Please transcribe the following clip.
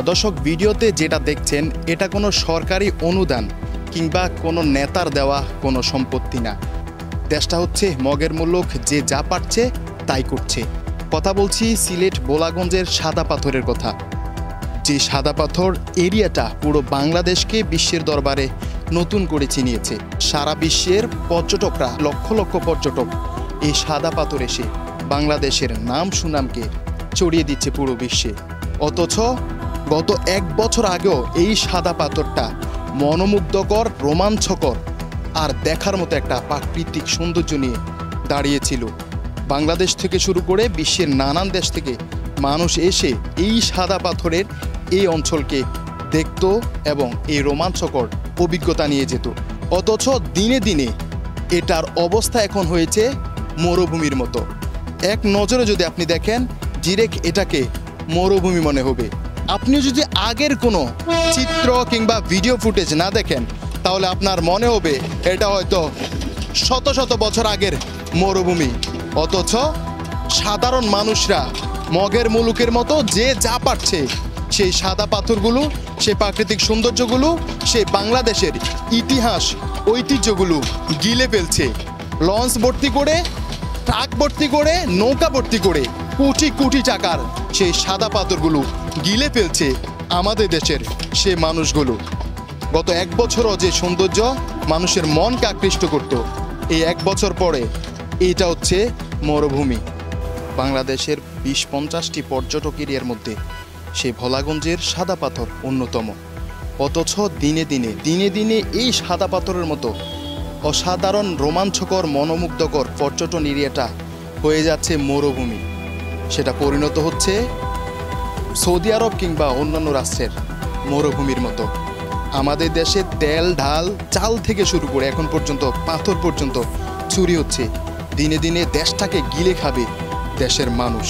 দর্শক, ভিডিওতে যেটা দেখছেন এটা কোনো সরকারি অনুদান কিংবা কোনো নেতার দেওয়া কোনো সম্পত্তি না। দেশটা হচ্ছে মগের মুলুক, যে যা পারছে তাই করছে। কথা বলছি সিলেট বোলাগঞ্জের সাদা পাথরের কথা। যে সাদা পাথর এরিয়াটা পুরো বাংলাদেশকে বিশ্বের দরবারে নতুন করে চিনিয়েছে। সারা বিশ্বের পর্যটকরা, লক্ষ লক্ষ পর্যটক এই সাদা পাথর এসে বাংলাদেশের নাম সুনামকে ছড়িয়ে দিচ্ছে পুরো বিশ্বে। অথচ গত 1 বছর আগেও এই সাদা পাথরটা মনোমুগ্ধকর, রোমাঞ্চকর আর দেখার মতো একটা প্রাকৃতিক সৌন্দর্য নিয়ে দাঁড়িয়েছিল। বাংলাদেশ থেকে শুরু করে বিশ্বের নানান দেশ থেকে মানুষ এসে এই সাদা পাথরের এই অঞ্চলকে দেখত এবং এই রোমাঞ্চকর অভিজ্ঞতা নিয়ে যেত। অথচ দিনে দিনে এটার অবস্থা এখন হয়েছে মরুভূমির মতো। এক নজরে যদি আপনি দেখেন, ডিরেক্ট এটাকে মরুভূমি মনে হবে। আপনি যদি আগের কোনো চিত্র কিংবা ভিডিও ফুটেজ না দেখেন, তাহলে আপনার মনে হবে এটা হয়তো শত শত বছর আগের মরুভূমি। অথচ সাধারণ মানুষরা মগের মুলুকের মতো যে যা পারছে সেই সাদা পাথরগুলো, সেই প্রাকৃতিক সৌন্দর্যগুলো, সেই বাংলাদেশের ইতিহাস ঐতিহ্যগুলো গিলে ফেলছে। লঞ্চ ভর্তি করে, ট্রাক ভর্তি করে, নৌকা ভর্তি করে কোটি কোটি টাকার সেই সাদা পাথরগুলো গিলে ফেলছে আমাদের দেশের সে মানুষগুলো। গত 1 বছরও যে সৌন্দর্য মানুষের মনকে আকৃষ্ট করত, এই 1 বছর পরে এটা হচ্ছে মরুভূমি। বাংলাদেশের 20-50টি পর্যটক এরিয়ার মধ্যে সেই ভোলাগঞ্জের সাদা পাথর অন্যতম। অথচ দিনে দিনে এই সাদা পাথরের মতো অসাধারণ, রোমাঞ্চকর, মনোমুগ্ধকর পর্যটন এরিয়াটা হয়ে যাচ্ছে মরুভূমি। সেটা পরিণত হচ্ছে সৌদি আরব কিংবা অন্যান্য রাষ্ট্রের মরুভূমির মতো। আমাদের দেশে তেল, ঢাল, চাল থেকে শুরু করে এখন পর্যন্ত পাথর পর্যন্ত চুরি হচ্ছে। দিনে দিনে দেশটাকে গিলে খাবে দেশের মানুষ।